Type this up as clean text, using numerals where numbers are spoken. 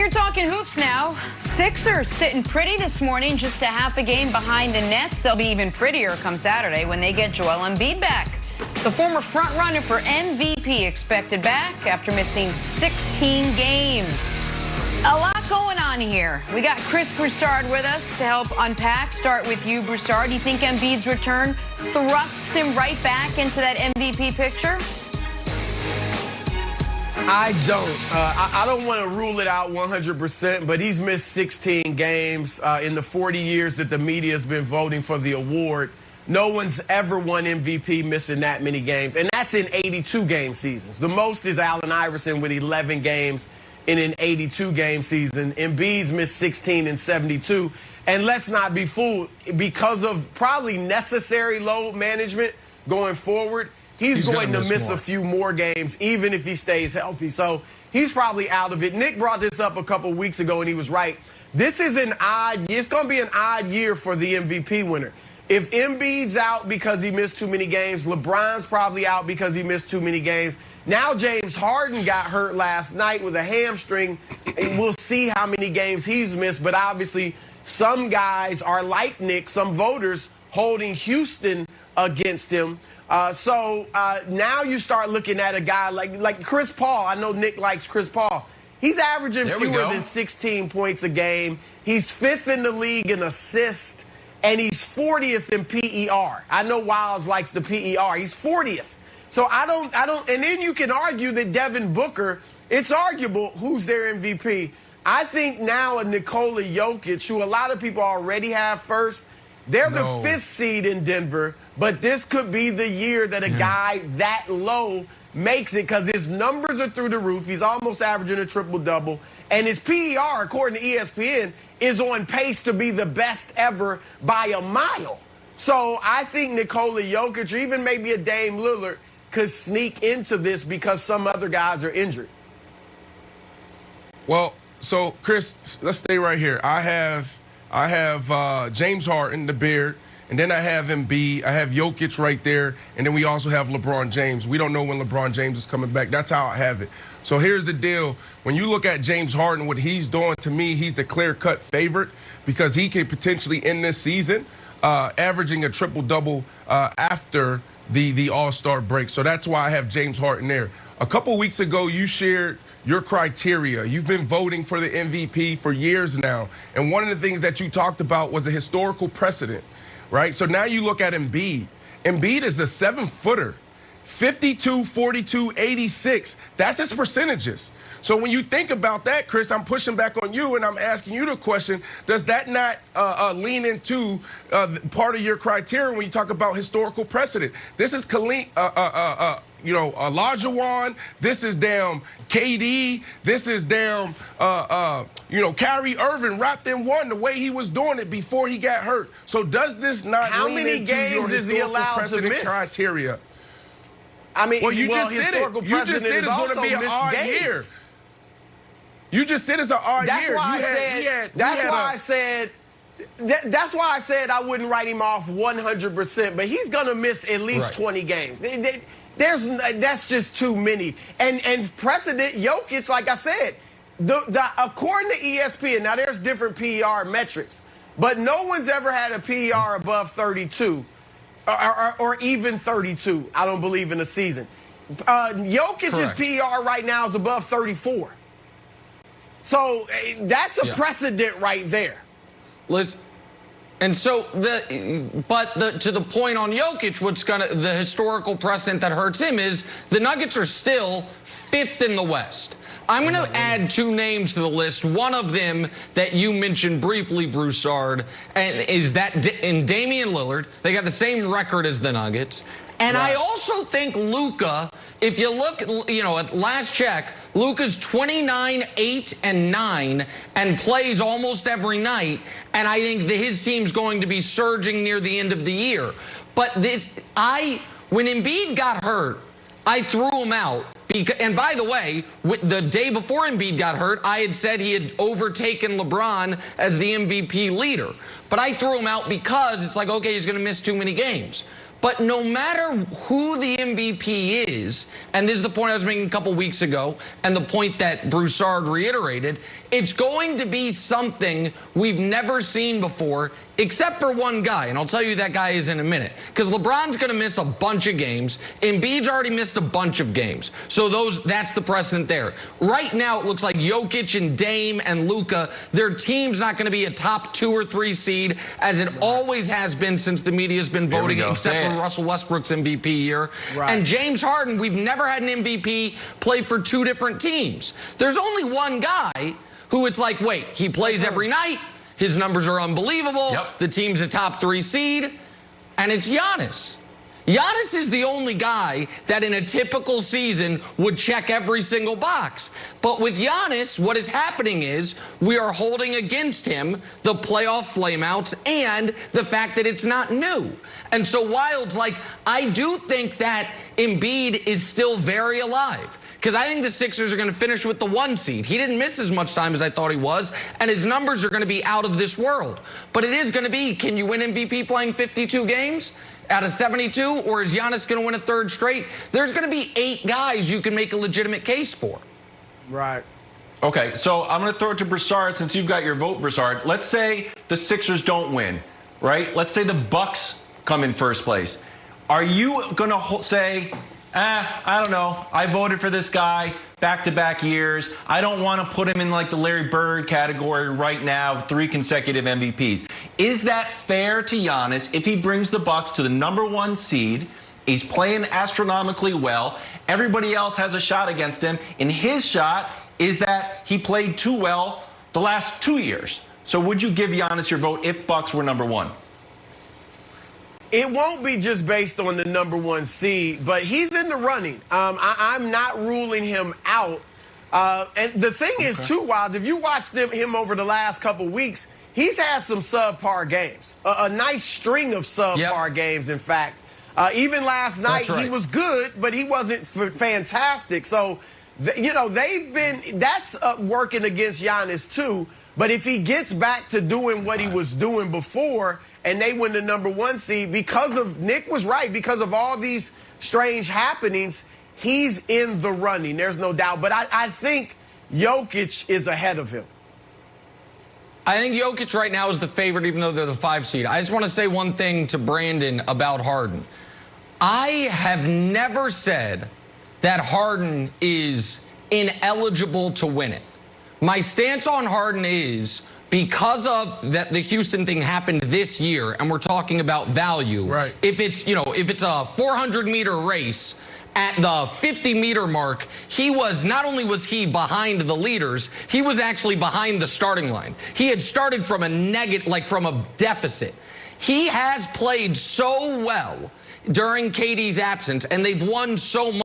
You're talking hoops now. Sixers sitting pretty this morning, just a half a game behind the Nets. They'll be even prettier come Saturday when they get Joel Embiid back. The former frontrunner for MVP expected back after missing 16 games. A lot going on here. We got Chris Broussard with us to help unpack. Start with you, Broussard. Do you think Embiid's return thrusts him right back into that MVP picture? I don't. I don't want to rule it out 100%, but he's missed 16 games in the 40 years that the media has been voting for the award. No one's ever won MVP missing that many games, and that's in 82-game seasons. The most is Allen Iverson with 11 games in an 82-game season. Embiid's missed 16 in 72. And let's not be fooled, because of probably necessary load management going forward, he's going to miss a few more games, even if he stays healthy. So he's probably out of it. Nick brought this up a couple weeks ago, and he was right. This is an odd year. It's going to be an odd year for the MVP winner. If Embiid's out because he missed too many games, LeBron's probably out because he missed too many games. Now James Harden got hurt last night with a hamstring. We'll see how many games he's missed. But obviously, some guys are like Nick, some voters holding Houston against him. So now you start looking at a guy like Chris Paul. I know Nick likes Chris Paul. He's averaging fewer than 16 points a game. He's 5th in the league in assists, and he's 40th in PER. I know Wiles likes the PER. He's 40th. So I don't, and then you can argue that Devin Booker, it's arguable who's their MVP. I think now a Nikola Jokic, who a lot of people already have first, they're the 5th seed in Denver, but this could be the year that a guy that low makes it, because his numbers are through the roof. He's almost averaging a triple-double, and his PER, according to ESPN, is on pace to be the best ever by a mile. So I think Nikola Jokic, or even maybe a Dame Lillard, could sneak into this because some other guys are injured. Well, so Chris, let's stay right here. I have James Harden, the Beard, and then I have Embiid. I have Jokic right there, and then we also have LeBron James. We don't know when LeBron James is coming back. That's how I have it. So here's the deal. When you look at James Harden, what he's doing, to me, he's the clear-cut favorite because he can potentially end this season averaging a triple-double after the All-Star break. So that's why I have James Harden there. A couple weeks ago, you shared your criteria. You've been voting for the MVP for years now. And one of the things that you talked about was a historical precedent, right? So now you look at Embiid. Embiid is a 7-footer, 52, 42, 86. That's his percentages. So when you think about that, Chris, I'm pushing back on you and I'm asking you the question, does that not lean into part of your criteria when you talk about historical precedent? This is Olajuwon, this is damn KD, this is damn, Kyrie Irving wrapped in one the way he was doing it before he got hurt. So does this not lean into your historical precedent criteria? I mean, well, you just said it. You just said it's going to be an odd year. You just said it's an odd year. That's why I said I wouldn't write him off 100%, but he's going to miss at least 20 games. That's just too many. And precedent, Jokic, like I said, according to ESPN, now there's different PER metrics, but no one's ever had a PER above 32 or even 32, I don't believe, in a season. Jokic's PER right now is above 34. So that's a precedent right there. Listen, and so to the point on Jokic, the historical precedent that hurts him is the Nuggets are still 5th in the West. I'm going to add 2 names to the list. One of them that you mentioned briefly, Broussard, is that in Damian Lillard. They got the same record as the Nuggets. And I also think Luka, if you look, at last check, Luka's 29, 8, and 9 and plays almost every night. And I think that his team's going to be surging near the end of the year. But when Embiid got hurt, I threw him out. And by the way, the day before Embiid got hurt, I had said he had overtaken LeBron as the MVP leader. But I threw him out because it's like, okay, he's going to miss too many games. But no matter who the MVP is, and this is the point I was making a couple weeks ago, and the point that Broussard reiterated, it's going to be something we've never seen before, except for one guy, and I'll tell you who that guy is in a minute, because LeBron's going to miss a bunch of games. Embiid's already missed a bunch of games, so that's the precedent there. Right now, it looks like Jokic and Dame and Luka, their team's not going to be a top 2 or 3 seed, as it always has been since the media's been voting, except for Russell Westbrook's MVP year. Right. And James Harden, we've never had an MVP play for 2 different teams. There's only one guy who it's like, wait, he plays every night, his numbers are unbelievable, the team's a top 3 seed, and it's Giannis. Giannis is the only guy that in a typical season would check every single box. But with Giannis, what is happening is we are holding against him the playoff flameouts and the fact that it's not new. And so Wild's like, I do think that Embiid is still very alive, because I think the Sixers are going to finish with the 1 seed. He didn't miss as much time as I thought he was, and his numbers are going to be out of this world. But it is going to be, can you win MVP playing 52 games out of 72, or is Giannis going to win a 3rd straight? There's going to be 8 guys you can make a legitimate case for. Right. Okay, so I'm going to throw it to Broussard since you've got your vote, Broussard. Let's say the Sixers don't win, right? Let's say the Bucks come in 1st place. Are you going to say, I don't know, I voted for this guy back-to-back years. I don't want to put him in like the Larry Bird category right now, 3 consecutive MVPs. Is that fair to Giannis if he brings the Bucks to the #1 seed? He's playing astronomically well. Everybody else has a shot against him. And his shot is that he played too well the last 2 years. So would you give Giannis your vote if Bucks were #1? It won't be just based on the #1 seed, but he's in the running. I'm not ruling him out. And the thing is, too, Wiles, if you watch him over the last couple weeks, he's had some subpar games, a nice string of subpar games, in fact. Even last night, he was good, but he wasn't fantastic. So, that's working against Giannis, too. But if he gets back to doing what he was doing before, and they win the #1 seed, because of, Nick was right, because of all these strange happenings, he's in the running. There's no doubt. But I think Jokic is ahead of him. I think Jokic right now is the favorite, even though they're the 5 seed. I just want to say one thing to Brandon about Harden. I have never said that Harden is ineligible to win it. My stance on Harden is, because of that, the Houston thing happened this year, and we're talking about value. Right. If it's a 400-meter race, at the 50-meter mark, not only was he behind the leaders, he was actually behind the starting line. He had started from from a deficit. He has played so well during KD's absence, and they've won so much.